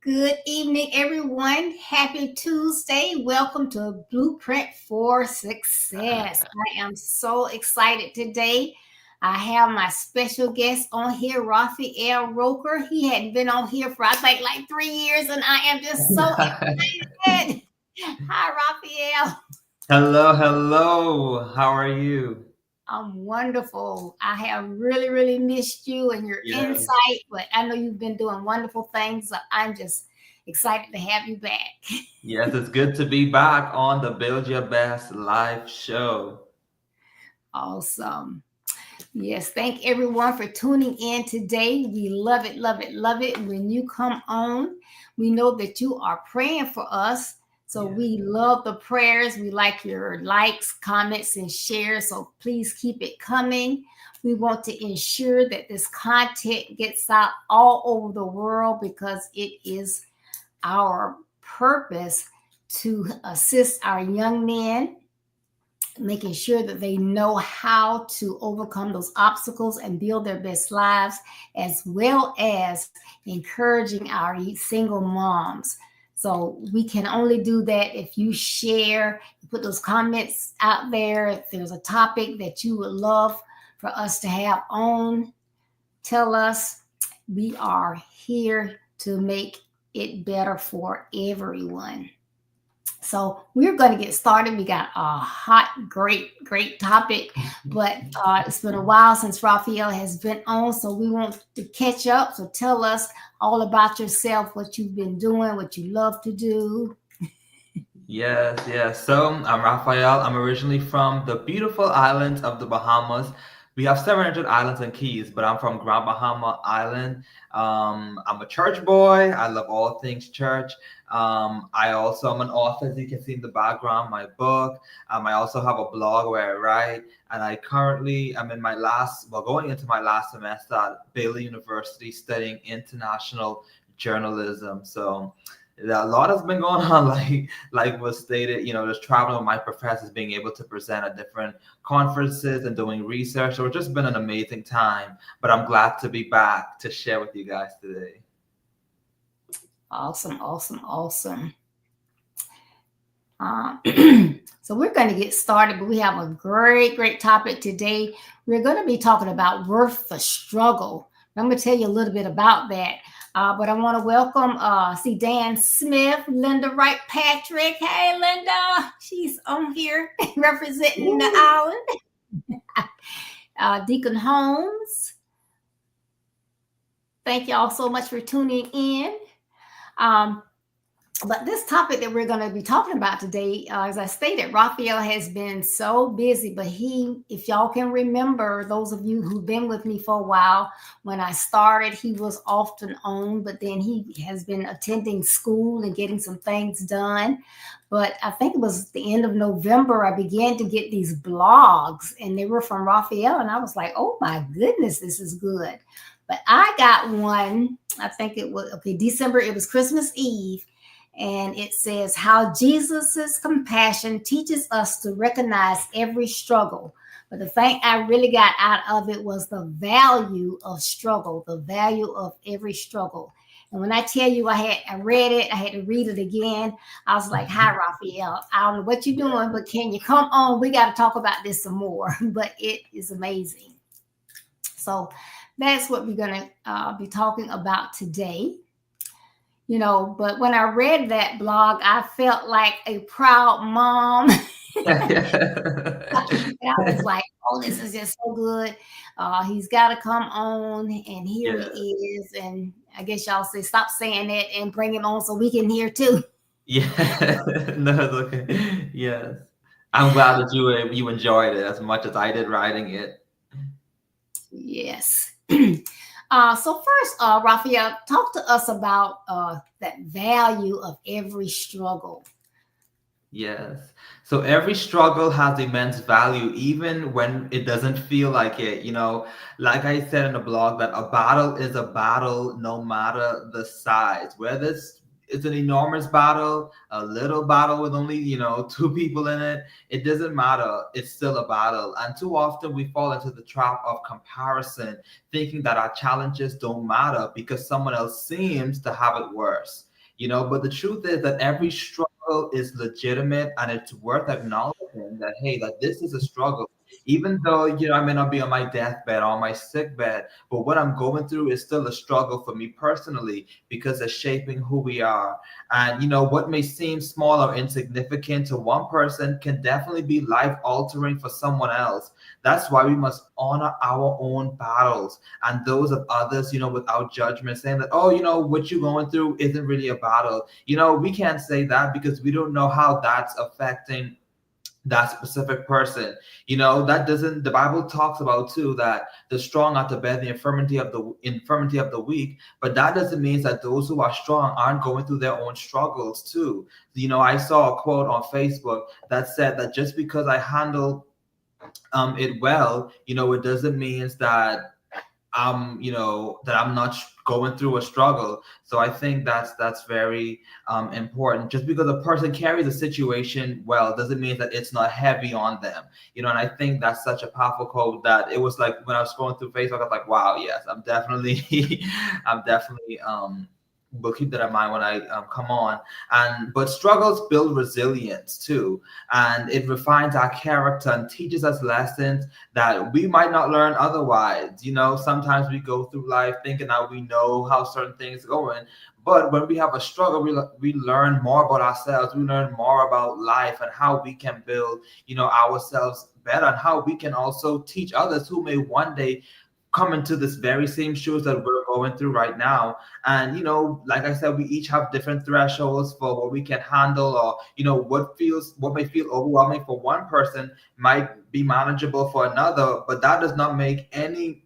Good evening, everyone. Happy Tuesday. Welcome to Blueprint for Success. I am so excited today. I have my special guest on here, Raphael Roker. He hadn't been on here for, I think, like 3 years, and I am just so excited. Hi, Raphael. Hello. How are you? I'm wonderful. I have really, really missed you and your Yes. insight, but I know you've been doing wonderful things. So I'm just excited to have you back. Yes, it's good to be back on the Build Your Best live show. Awesome. Yes, thank everyone for tuning in today. We love it, love it, love it. When you come on, we know that you are praying for us. So we love the prayers. We like your likes, comments, and shares. So please keep it coming. We want to ensure that this content gets out all over the world because it is our purpose to assist our young men, making sure that they know how to overcome those obstacles and build their best lives, as well as encouraging our single moms. So we can only do that if you share, put those comments out there. If there's a topic that you would love for us to have on, tell us. We are here to make it better for everyone. So we're going to get started. We got a hot, great topic, but it's been a while since Raphael has been on, so we want to catch up. So tell us all about yourself, what you've been doing, what you love to do. Yes. So I'm Raphael. I'm originally from the beautiful island of the Bahamas. We have 700 islands and keys, but I'm from Grand Bahama Island. I'm a church boy. I love all things church. I also am an author, as you can see in the background, my book. I also have a blog where I write, and I currently am in going into my last semester at Baylor University studying international journalism. So a lot has been going on, like was stated, just traveling with my professors, being able to present at different conferences and doing research. So it's just been an amazing time, but I'm glad to be back to share with you guys today. Awesome. So we're going to get started, but we have a great topic today. We're going to be talking about worth the struggle. I'm going to tell you a little bit about that. But I want to welcome, Dan Smith, Linda Wright Patrick. Hey, Linda. She's on here representing the island. Deacon Holmes. Thank y'all so much for tuning in. But this topic that we're going to be talking about today, as I stated, Raphael has been so busy, but if y'all can remember, those of you who've been with me for a while, when I started, he was often on, but then he has been attending school and getting some things done. But I think it was the end of November, I began to get these blogs, and they were from Raphael, and I was like, oh my goodness, this is good. But I got one, I think it was, December, it was Christmas Eve. And it says how Jesus's compassion teaches us to recognize every struggle. But the thing I really got out of it was the value of struggle, the value of every struggle. And when I tell you I read it, I had to read it again. I was like, "Hi, Raphael. I don't know what you're doing, but can you come on? We got to talk about this some more." But it is amazing. So that's what we're going to be talking about today. But when I read that blog, I felt like a proud mom. I was like, oh, this is just so good. He's got to come on, and here he Yeah. is. And I guess y'all say, stop saying it and bring him on so we can hear too. Yeah. No, it's okay. Yes. I'm glad that you enjoyed it as much as I did writing it. Yes. So first, Raphael, talk to us about that value of every struggle. Yes. So every struggle has immense value, even when it doesn't feel like it. Like I said in the blog, that a battle is a battle no matter the size. Whether it's an enormous battle, a little battle with only, two people in it, it doesn't matter. It's still a battle. And too often we fall into the trap of comparison, thinking that our challenges don't matter because someone else seems to have it worse. But the truth is that every struggle is legitimate, and it's worth acknowledging that, hey, that this is a struggle. Even though, I may not be on my deathbed or on my sick bed, but what I'm going through is still a struggle for me personally because it's shaping who we are. And, what may seem small or insignificant to one person can definitely be life altering for someone else. That's why we must honor our own battles and those of others, without judgment, saying that, oh, what you're going through isn't really a battle. We can't say that because we don't know how that's affecting that specific person. That doesn't, the Bible talks about too that the strong are to bear the infirmity of the weak, but that doesn't mean that those who are strong aren't going through their own struggles too. I saw a quote on Facebook that said that just because I handle it well, it doesn't mean that that I'm not going through a struggle. So I think that's very important. Just because a person carries a situation well doesn't mean that it's not heavy on them. And I think that's such a powerful quote that it was like when I was scrolling through Facebook, I was like, wow, yes, I'm definitely, I'm definitely will keep that in mind when I come on. But struggles build resilience too, and it refines our character and teaches us lessons that we might not learn otherwise. Sometimes we go through life thinking that we know how certain things are going, but when we have a struggle, we learn more about ourselves. We learn more about life and how we can build, ourselves better, and how we can also teach others who may one day come into this very same shoes that we're going through right now. And like I said, we each have different thresholds for what we can handle, or what may feel overwhelming for one person might be manageable for another, but that does not make any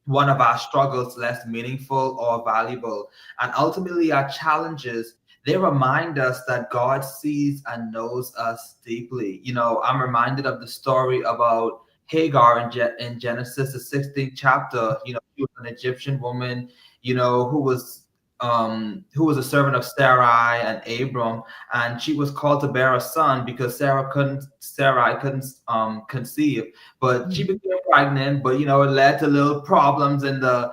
one of our struggles less meaningful or valuable. And ultimately, our challenges, they remind us that God sees and knows us deeply. I'm reminded of the story about Hagar in Genesis, the 16th chapter. She was an Egyptian woman, who was a servant of Sarai and Abram, and she was called to bear a son because Sarai couldn't conceive, but she became pregnant. But it led to little problems in the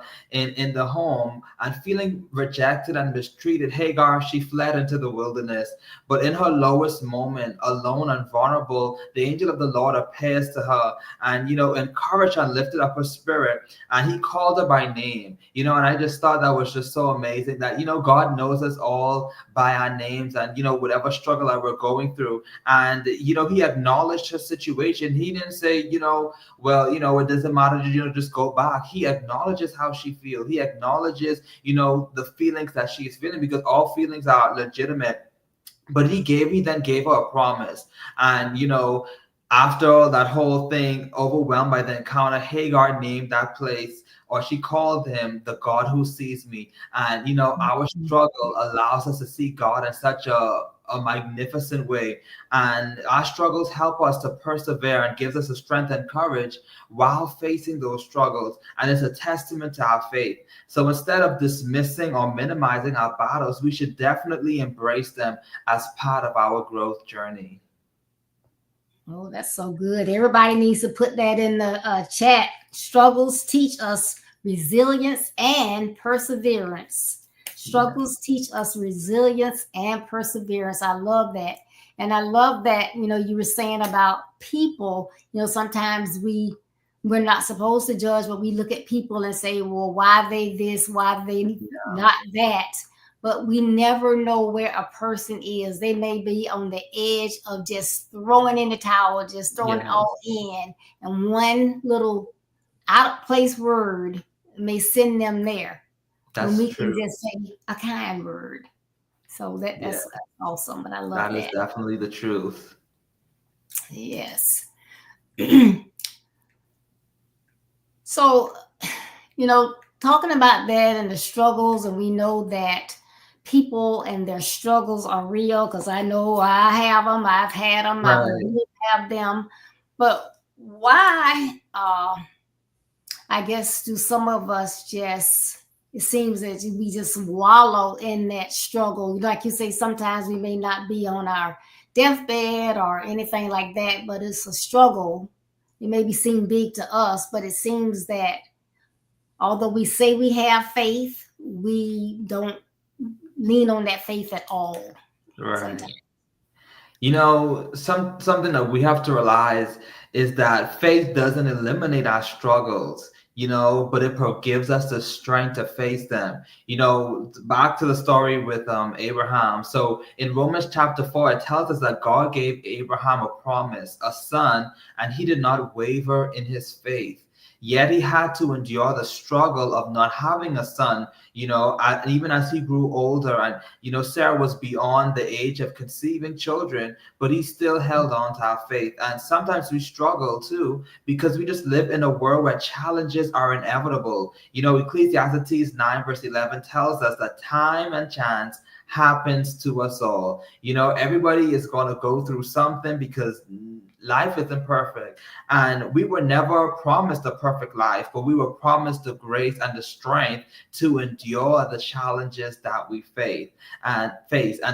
home, and feeling rejected and mistreated, Hagar, she fled into the wilderness. But in her lowest moment, alone and vulnerable, the angel of the Lord appears to her and encouraged and lifted up her spirit, and he called her by name. And I just thought that was just so amazing that God knows us all by our names, and whatever struggle that we're going through. And he acknowledged her situation. He didn't say, well, it doesn't matter, just go back. He acknowledges how she feels. He acknowledges, the feelings that she's feeling, because all feelings are legitimate. But he then gave her a promise. And after that whole thing, overwhelmed by the encounter, Hagar named that place, or she called him, the God who sees me. And our struggle allows us to see God in such a a magnificent way. And our struggles help us to persevere and gives us the strength and courage while facing those struggles. And it's a testament to our faith. So instead of dismissing or minimizing our battles, we should definitely embrace them as part of our growth journey. Oh, that's so good. Everybody needs to put that in the chat. Struggles teach us resilience and perseverance. Yeah. Struggles teach us resilience and perseverance. I love that. And I love that, you were saying about people, sometimes we're not supposed to judge, but we look at people and say, well, why they this, why they not that? But we never know where a person is. They may be on the edge of just throwing in the towel, just throwing it all Yes, in. And one little out of place word may send them there when that's we can true. just say a kind word. So Yeah, that's awesome. But I love that is that. definitely the truth. Yes. So, talking about that and the struggles, and we know that people and their struggles are real because I know I have them, I've had them, I Right. will have them. But why, I guess, do some of us just, it seems that we just wallow in that struggle? Like you say, sometimes we may not be on our deathbed or anything like that, but it's a struggle. It may be seem big to us, but it seems that although we say we have faith, we don't lean on that faith at all Right. sometimes. Something that we have to realize is that faith doesn't eliminate our struggles, but it gives us the strength to face them. Back to the story with Abraham. So in Romans chapter 4, it tells us that God gave Abraham a promise, a son, and he did not waver in his faith. Yet he had to endure the struggle of not having a son, and even as he grew older, and Sarah was beyond the age of conceiving children, but he still held on to our faith. And sometimes we struggle too because we just live in a world where challenges are inevitable. Ecclesiastes 9 verse 11 tells us that time and chance happens to us all. Everybody is going to go through something because life isn't perfect. And we were never promised a perfect life, but we were promised the grace and the strength to endure the challenges that we face. And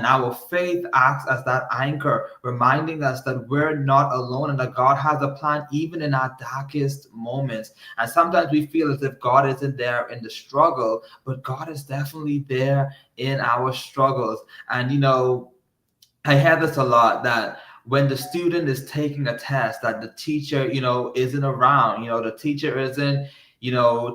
our faith acts as that anchor, reminding us that we're not alone and that God has a plan even in our darkest moments. And sometimes we feel as if God isn't there in the struggle, but God is definitely there in our struggles. And I hear this a lot, that when the student is taking a test, that the teacher, isn't around, the teacher isn't,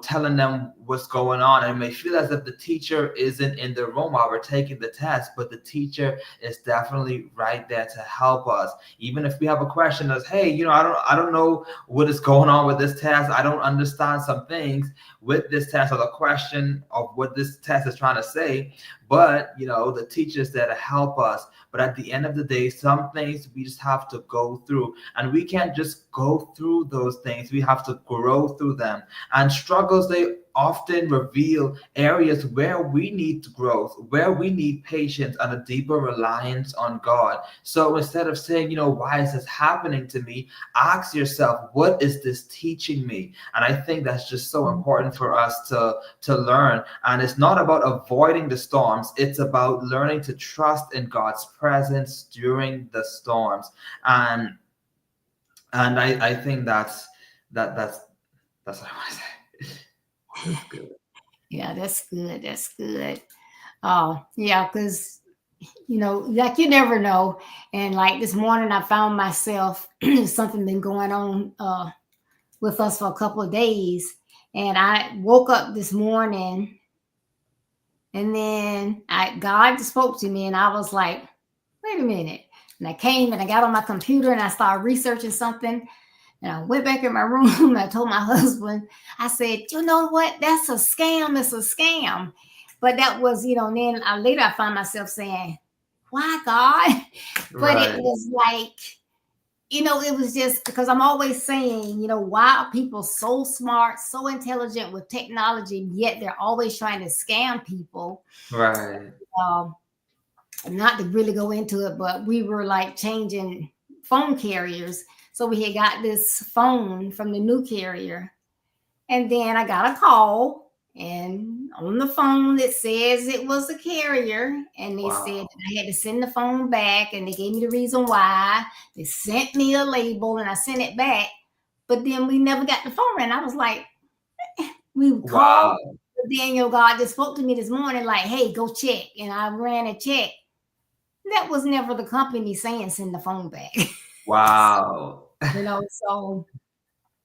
telling them what's going on. And it may feel as if the teacher isn't in the room while we're taking the test, but the teacher is definitely right there to help us. Even if we have a question as, hey, I don't know what is going on with this test. I don't understand some things with this test or the question of what this test is trying to say. But, the teacher is there to help us. But at the end of the day, some things we just have to go through. And we can't just go through those things. We have to grow through them. And struggles, they often reveal areas where we need growth, where we need patience and a deeper reliance on God. So instead of saying, why is this happening to me? Ask yourself, what is this teaching me? And I think that's just so important for us to learn. And it's not about avoiding the storms. It's about learning to trust in God's presence during the storms. And I think that's what I want to say. That's good. Yeah, that's good. That's good. Oh, yeah, because like you never know. And like this morning, I found myself something been going on with us for a couple of days, and I woke up this morning, and then God spoke to me, and I was like, wait a minute. And I came and I got on my computer and I started researching something. And I went back in my room and I told my husband, I said, you know what? That's a scam. It's a scam. But that was, and then later I found myself saying, why God? But it Right. was like, it was just because I'm always saying, why are people so smart, so intelligent with technology, yet they're always trying to scam people? Right. Um, not to really go into it, but we were like changing phone carriers. So we had got this phone from the new carrier. And then I got a call, and on the phone it says it was a carrier, and they said Wow. that I had to send the phone back, and they gave me the reason why. They sent me a label, and I sent it back. But then we never got the phone, and I was like, we called. Wow. Daniel, God just spoke to me this morning, like, hey, go check. And I ran a check. That was never the company saying send the phone back. Wow. So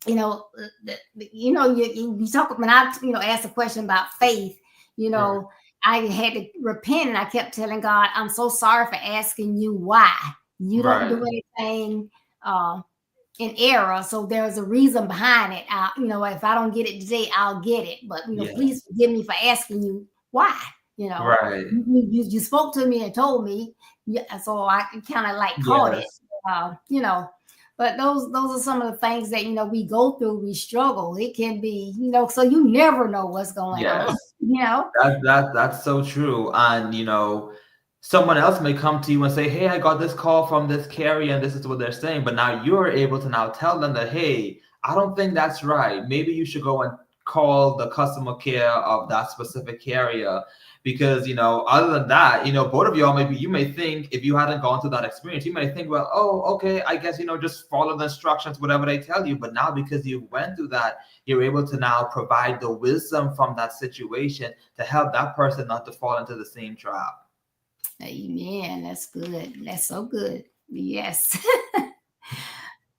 you know, you talk when I asked a question about faith. You Right. know, I had to repent, and I kept telling God, "I'm so sorry for asking you why. You don't Right. do anything uh, in error, so there's a reason behind it. If I don't get it today, I'll get it. But Yes. please forgive me for asking you why. You know, Right. you spoke to me and told me, yeah, so I kind of like caught it. Yes. Uh, you know, but those are some of the things that we go through. We struggle. It can be so you never know what's going on. Yes. That's so true. And someone else may come to you and say, "Hey, I got this call from this carrier, and this is what they're saying." But now you're able to now tell them that, "Hey, I don't think that's right. Maybe you should go and call the customer care of that specific carrier." Because other than that, both of y'all maybe you may think if you hadn't gone through that experience, you may think, well, oh, okay, I guess just follow the instructions, whatever they tell you. But now because you went through that, you're able to now provide the wisdom from that situation to help that person not to fall into the same trap. Amen. That's good. That's so good. Yes.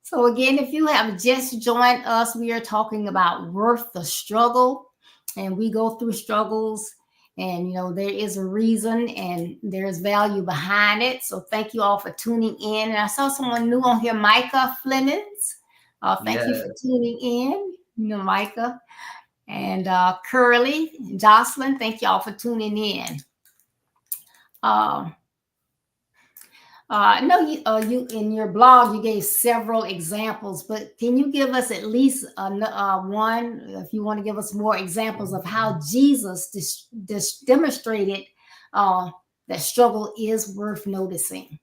So, again, if you have just joined us, we are talking about worth the struggle. And we go through struggles, and there is a reason and there's value behind it. So, thank you all for tuning in. And I saw someone new on here, Micah Flemings. Thank you for Yes. tuning in, Micah. And Curly, Jocelyn, thank y'all for tuning in. Um, I know you in your blog you gave several examples, but can you give us at least one, if you want to give us more examples of how Jesus demonstrated uh, that struggle is worth noticing?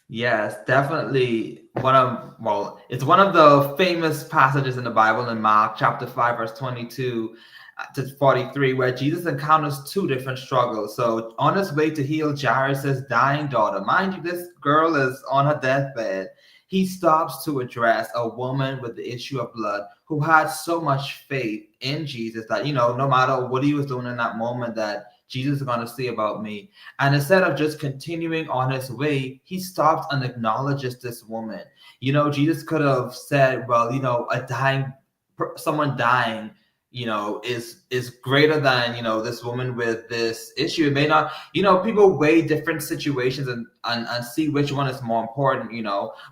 Yes, definitely it's one of the famous passages in the Bible in Mark chapter 5, verse 22 to 43, where Jesus encounters two different struggles. So on his way to heal Jairus' dying daughter, mind you, this girl is on her deathbed. He stops to address a woman with the issue of blood who had so much faith in Jesus that, no matter what he was doing in that moment, that Jesus is going to see about me. And instead of just continuing on his way, he stops and acknowledges this woman. Jesus could have said, well, someone dying, is greater than, this woman with this issue. It may not, people weigh different situations and see which one is more important,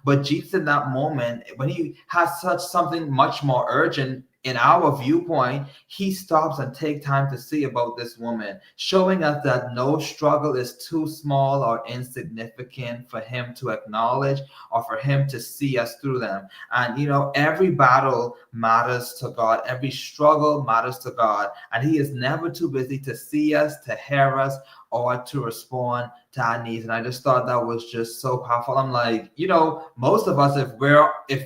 but Jesus in that moment, when he has such something much more urgent in our viewpoint, he stops and takes time to see about this woman, showing us that no struggle is too small or insignificant for him to acknowledge or for him to see us through them. And every battle matters to God, every struggle matters to God, and he is never too busy to see us, to hear us, or to respond to our needs. And I just thought that was just so powerful. I'm like, most of us, if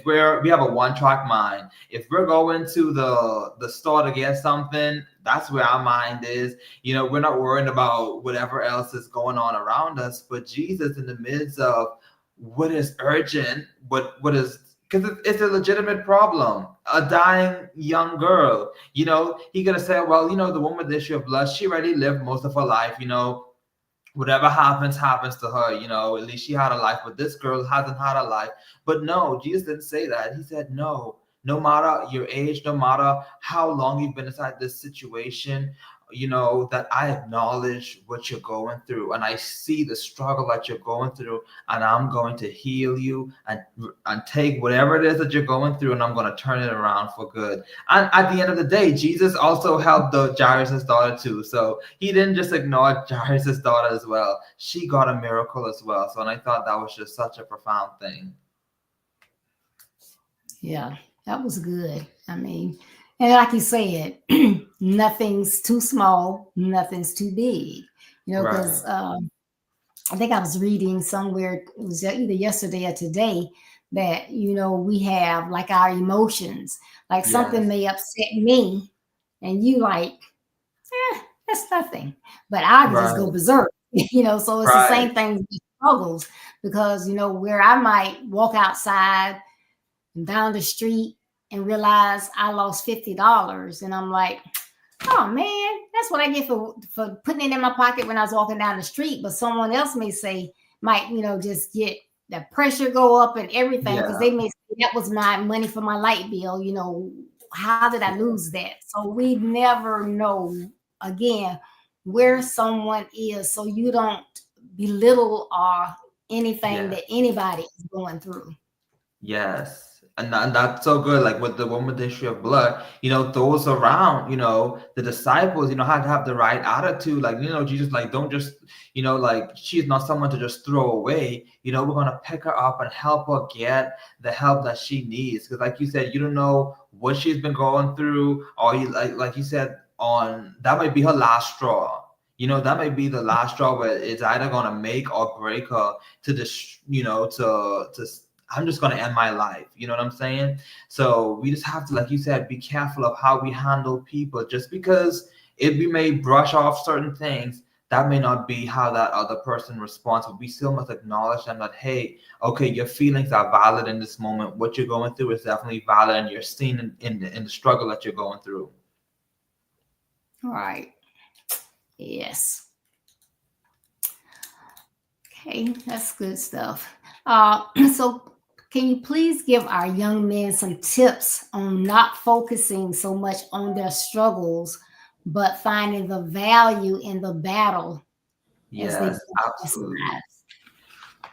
we have a one-track mind, if we're going to the store to get something, that's where our mind is. We're not worrying about whatever else is going on around us. But Jesus, in the midst of what is urgent, what is, because it's a legitimate problem, a dying young girl. He could have said, well, the woman with the issue of blood, she already lived most of her life. Whatever happens to her. At least she had a life, but this girl hasn't had a life. But no, Jesus didn't say that. He said, no matter your age, no matter how long you've been inside this situation, that I acknowledge what you're going through, and I see the struggle that you're going through, and I'm going to heal you and take whatever it is that you're going through, and I'm going to turn it around for good. And at the end of the day, Jesus also helped the Jairus' daughter too. So he didn't just ignore Jairus' daughter as well. She got a miracle as well. So, and I thought that was just such a profound thing. Yeah, that was good. I mean, and like you said, nothing's too small, nothing's too big. Right. Because I think I was reading somewhere, it was either yesterday or today, that, we have like our emotions. Like something Yes. may upset me, and you like, that's nothing. But I can just go Right. berserk, so it's the Right. same thing with struggles because, where I might walk outside and down the street and realize I lost $50. And I'm like, oh man, that's what I get for putting it in my pocket when I was walking down the street. But someone else may say, might, just get the pressure go up and everything because Yeah. they may say that was my money for my light bill. How did I Yeah. lose that? So we never know again where someone is, so you don't belittle or anything Yeah. that anybody is going through. Yes. And that's so good. Like with the woman with the issue of blood, those around, the disciples, had to have the right attitude. Like, Jesus, like, don't just, like, she's not someone to just throw away. We're going to pick her up and help her get the help that she needs. Because, like you said, you don't know what she's been going through, or like you said, on that might be her last straw. That might be the last straw where it's either going to make or break her to this, to I'm just going to end my life. You know what I'm saying? So we just have to, like you said, be careful of how we handle people. Just because if we may brush off certain things, that may not be how that other person responds. But we still must acknowledge them that, hey, okay, your feelings are valid in this moment. What you're going through is definitely valid, and you're seen in the struggle that you're going through. All right. Yes. Okay, that's good stuff. Uh, so, can you please give our young men some tips on not focusing so much on their struggles, but finding the value in the battle as they Yes, go past absolutely. lives?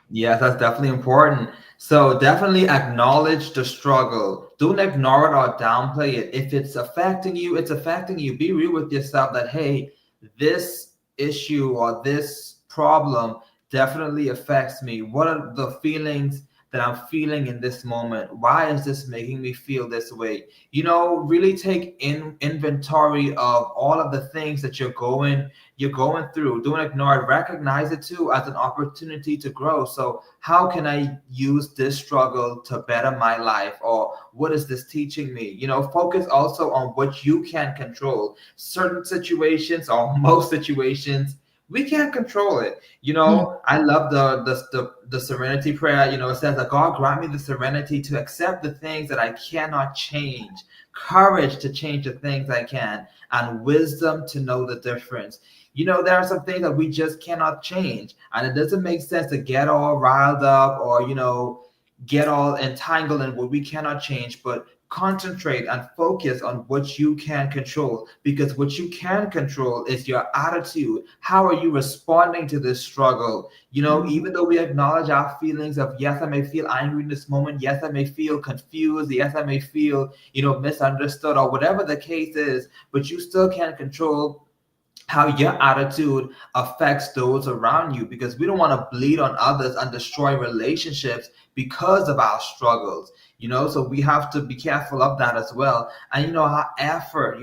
Yes, that's definitely important. So definitely acknowledge the struggle. Don't ignore it or downplay it. If it's affecting you, it's affecting you. Be real with yourself that, hey, this issue or this problem definitely affects me. What are the feelings that I'm feeling in this moment? Why is this making me feel this way? Really take inventory of all of the things that you're going through. Don't ignore it. Recognize it too as an opportunity to grow. So how can I use this struggle to better my life? Or what is this teaching me? Focus also on what you can control. Certain situations, or most situations, we can't control it. I love the serenity prayer. It says that God grant me the serenity to accept the things that I cannot change, courage to change the things I can, and wisdom to know the difference. There are some things that we just cannot change, and it doesn't make sense to get all riled up, or get all entangled in what we cannot change, but concentrate and focus on what you can control, because what you can control is your attitude. How are you responding to this struggle? Mhm. Even though we acknowledge our feelings of, yes, I may feel angry in this moment, yes, I may feel confused, yes, I may feel misunderstood, or whatever the case is, but you still can't control how your attitude affects those around you, because we don't want to bleed on others and destroy relationships because of our struggles. So we have to be careful of that as well. And our effort,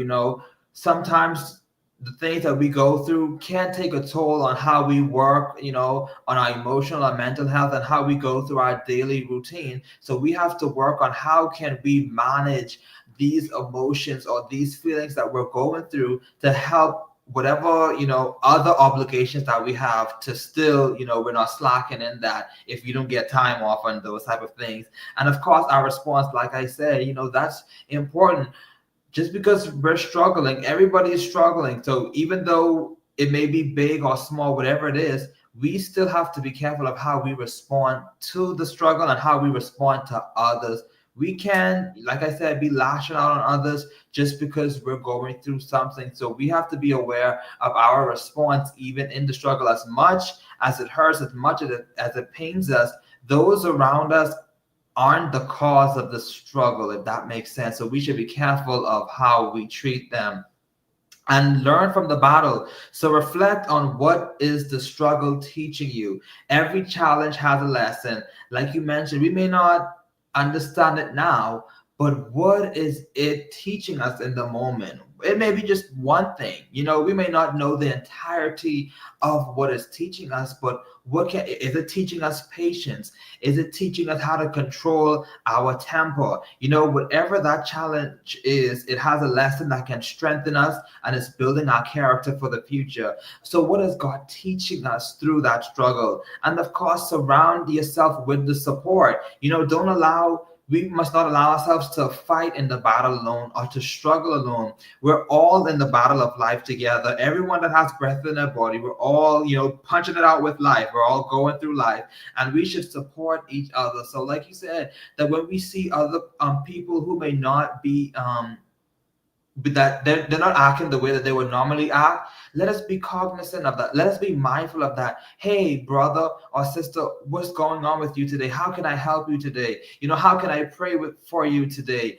sometimes the things that we go through can take a toll on how we work, on our emotional and mental health, and how we go through our daily routine. So we have to work on how can we manage these emotions or these feelings that we're going through, to help whatever other obligations that we have, to still we're not slacking in that, if you don't get time off on those type of things. And of course, our response, like I said, that's important. Just because we're struggling, everybody is struggling. So even though it may be big or small, whatever it is, we still have to be careful of how we respond to the struggle and how we respond to others. We can, like I said, be lashing out on others just because we're going through something. So we have to be aware of our response, even in the struggle. As much as it hurts, as much as it pains us, those around us aren't the cause of the struggle, if that makes sense. So we should be careful of how we treat them and learn from the battle. So reflect on, what is the struggle teaching you? Every challenge has a lesson. Like you mentioned, we may not understand it now, but what is it teaching us in the moment? It may be just one thing. We may not know the entirety of what it's teaching us, but is it teaching us patience? Is it teaching us how to control our temper? Whatever that challenge is, it has a lesson that can strengthen us, and it's building our character for the future. So what is God teaching us through that struggle? And of course, surround yourself with the support. Don't allow We must not allow ourselves to fight in the battle alone or to struggle alone. We're all in the battle of life together. Everyone that has breath in their body, we're all, punching it out with life. We're all going through life, and we should support each other. So, like you said, that when we see other people who may not be but that they're not acting the way that they would normally act, let us be cognizant of that. Let us be mindful of that. Hey, brother or sister, what's going on with you today? How can I help you today? How can I pray for you today?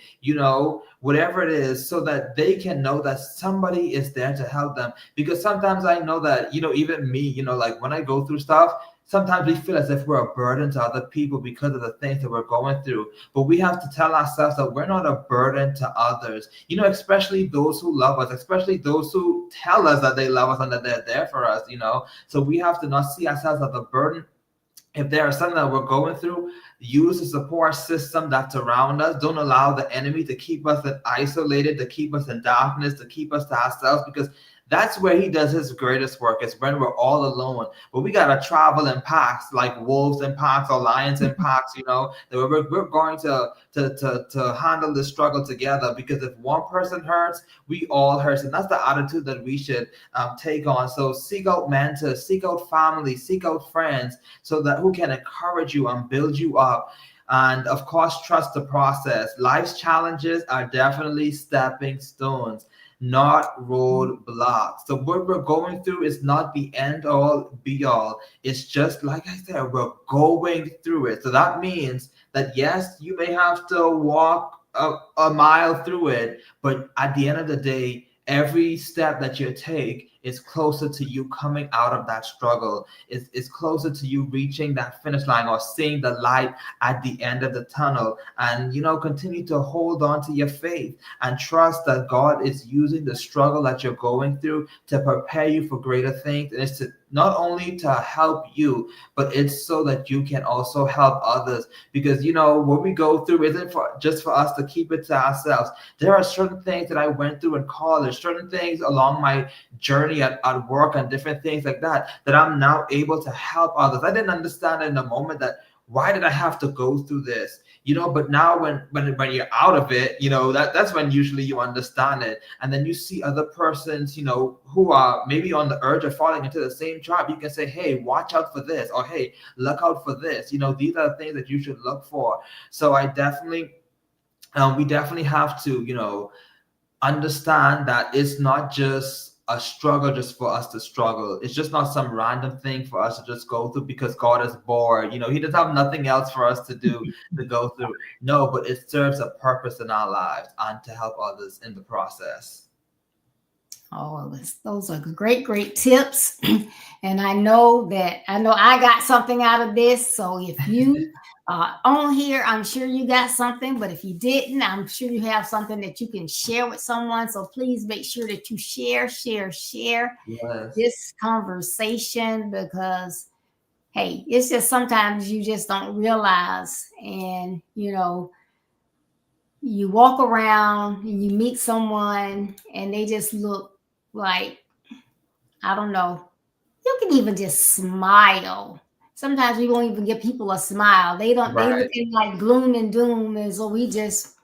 Whatever it is, so that they can know that somebody is there to help them. Because sometimes I know that, even me, like when I go through stuff, sometimes we feel as if we're a burden to other people because of the things that we're going through. But we have to tell ourselves that we're not a burden to others, especially those who love us, especially those who tell us that they love us and that they're there for us. So we have to not see ourselves as a burden. If there is something that we're going through, use the support system that's around us. Don't allow the enemy to keep us isolated, to keep us in darkness, to keep us to ourselves, because that's where he does his greatest work. It's when we're all alone. But we got to travel in packs, like wolves in packs or lions in packs, that we're going to handle this struggle together, because if one person hurts, we all hurt. And that's the attitude that we should take on. So seek out mentors, seek out family, seek out friends, so that who can encourage you and build you up. And of course, trust the process. Life's challenges are definitely stepping stones, not roadblocks. So what we're going through is not the end all be all. It's just, like I said, we're going through it. So that means that yes, you may have to walk a mile through it, but at the end of the day, every step that you take is closer to you coming out of that struggle. It's closer to you reaching that finish line or seeing the light at the end of the tunnel. And continue to hold on to your faith and trust that God is using the struggle that you're going through to prepare you for greater things. And it's to not only to help you, but it's so that you can also help others. Because what we go through isn't just for us to keep it to ourselves. There are certain things that I went through in college, certain things along my journey at work, and different things like that I'm now able to help others. I didn't understand in the moment that why did I have to go through this? But now when you're out of it, that's when usually you understand it. And then you see other persons, who are maybe on the urge of falling into the same trap. You can say, hey, watch out for this, or hey, look out for this. These are the things that you should look for. So we definitely have to, understand that it's not just a struggle just for us to struggle. It's just not some random thing for us to just go through because God is bored. He doesn't have nothing else for us to do to go through. No, but it serves a purpose in our lives and to help others in the process. Oh, those are great, great tips. And I know I got something out of this. So if you on here, I'm sure you got something. But if you didn't, I'm sure you have something that you can share with someone. So please make sure that you share Yes. this conversation, because hey, it's just sometimes you just don't realize. And you walk around and you meet someone and they just look like, I don't know, you can even just smile. Sometimes we won't even give people a smile. They Right. looking like gloom and doom, and so we just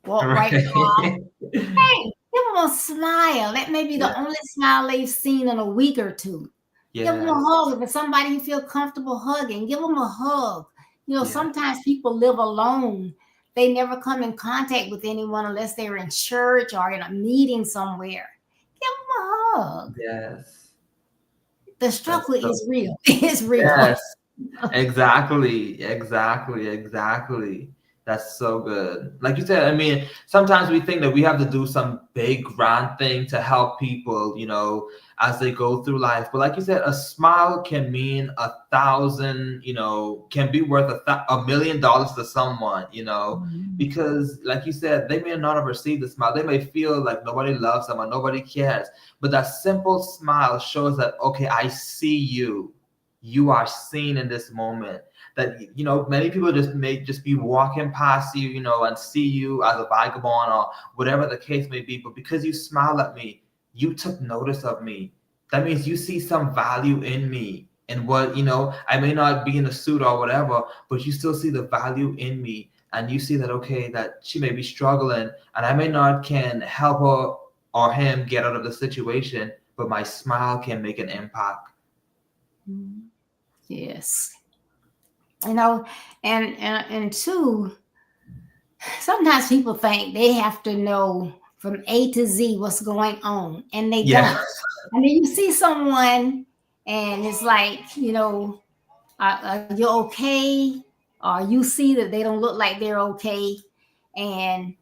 walk right past. Right. Hey, give them a smile. That may be Yeah. the only smile they've seen in a week or two. Give them a Yes. hug. If it's somebody you feel comfortable hugging, give them a hug. Yeah. Sometimes people live alone. They never come in contact with anyone unless they're in church or in a meeting somewhere. Give them a hug. Yes. The That's struggle so. is real. It's real. Yes. Exactly. Exactly. Exactly. That's so good. Like you said, I mean, sometimes we think that we have to do some big grand thing to help people, as they go through life. But like you said, a smile can mean 1,000, can be worth $1 million to someone, Mhm. because like you said, they may not have received a smile. They may feel like nobody loves them or nobody cares. But that simple smile shows that, okay, I see you. You are seen in this moment. That many people just may just be walking past you, and see you as a vagabond or whatever the case may be, but because you smile at me, you took notice of me. That means you see some value in me, and what I may not be in a suit or whatever, but you still see the value in me, and you see that, okay, that she may be struggling, and I may not can help her or him get out of the situation, but my smile can make an impact. Mhm. Yes. You know, and two, sometimes people think they have to know from A to Z what's going on, and they Yes. don't. I mean, you see someone, and it's like, are you okay? Or you see that they don't look like they're okay, and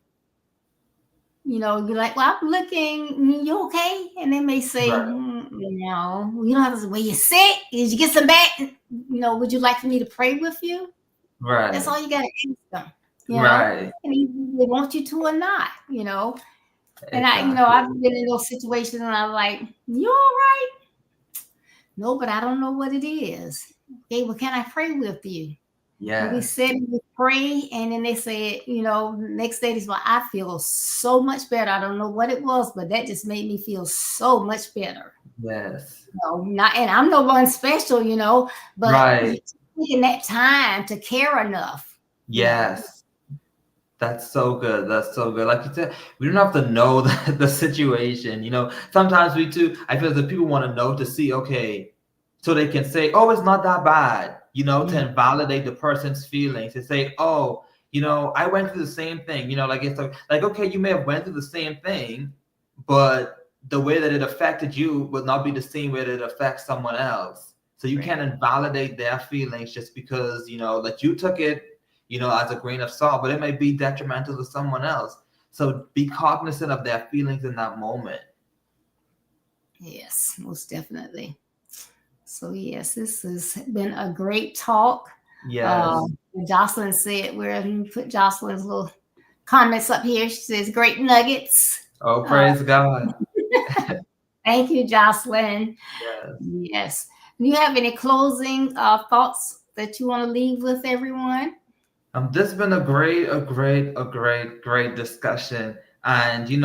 you're like, well, I'm looking, you okay? And they may say, Right. you don't have to say, well, you sick? Did you get some back? Would you like for me to pray with you? That's Right. all you got to ask them, Right. and either they want you to or not. And I've Exactly. been in those situations and I'm like, you all right? No, but I don't know what it is. Okay, well, can I pray with you? And we Yes. said we pray, and then they said, next day is like, I feel so much better. I don't know what it was, but that just made me feel so much better. Yes. Not, and I'm no one special, but Right. taking that time to care enough, you know. Yes. That's so good. That's so good. Like you said, we don't have to know the situation. Sometimes we too, I feel that people want to know to see, okay, so they can say, oh, it's not that bad, Yeah. to invalidate the person's feelings, to say, oh, I went through the same thing, like it's like, okay, you may have went through the same thing, but the way that it affected you will not be the same way that it affects someone else. So you can't Right. invalidate their feelings just because, that you took it, as a grain of salt, but it may be detrimental to someone else. So be cognizant of their feelings in that moment. Yes, most definitely. So yes, this has been a great talk. Uh, Yes. Jocelyn said, where me put Jocelyn's little comments up here. She says, great nuggets. Oh, Uh, praise God. thank you, Jocelyn. Yes. Yes. Do you have any closing thoughts that you want to leave with everyone? This has been a great discussion. And we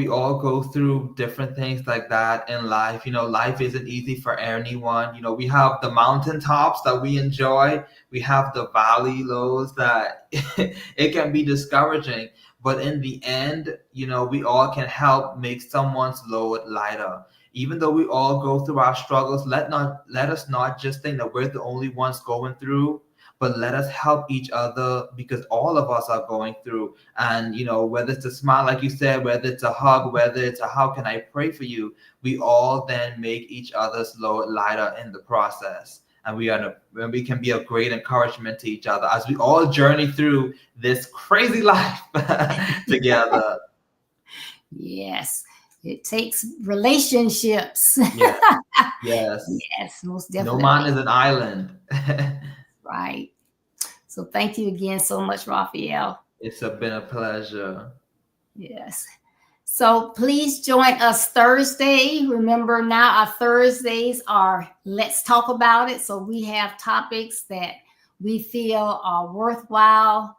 all go through different things like that in life. Life isn't easy for anyone. We have the mountaintops that we enjoy. We have the valley lows that it can be discouraging. But in the end, we all can help make someone's load lighter. Even though we all go through our struggles, let us not just think that we're the only ones going through, but let us help each other because all of us are going through. And whether it's a smile, like you said, whether it's a hug, whether it's a how can I pray for you, we all then make each other's load lighter in the process. And we can be a great encouragement to each other as we all journey through this crazy life together. Yes. It takes relationships. Yes, yes. Yes, most No man definitely. is an island. Right. So thank you again so much, Raphael. Been a pleasure. Yes. So please join us Thursday. Remember now our Thursdays are Let's Talk About It. So we have topics that we feel are worthwhile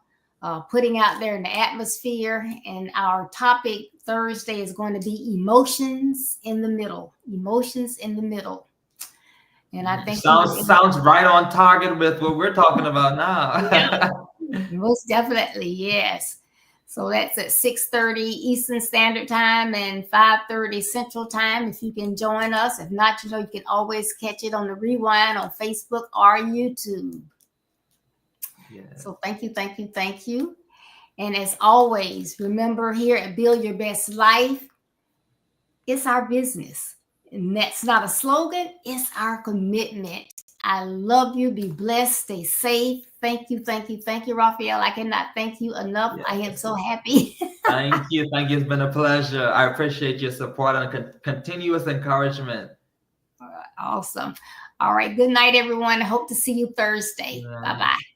putting out there in the atmosphere. And our topic Thursday is going to be emotions in the middle. Emotions in the middle. And I think we were Sounds right on target with what we're talking about yeah, now. most definitely, yes. So that's at 6:30 Eastern Standard Time and 5:30 Central Time. If you can join us. If not, you can always catch it on the rewind on Facebook or YouTube. Yes. So thank you, thank you, thank you. And as always, remember here at Build Your Best Life, it's our business. And that's not a slogan, it's our commitment. I love you. Be blessed. Stay safe. Thank you, thank you, thank you, Raphael. I cannot thank you enough. I am Yes. so happy. Thank you. Thank you. It's been a pleasure. I appreciate your support and continuous encouragement. Awesome. All right. Good night, everyone. I hope to see you Thursday. Bye Yeah. bye.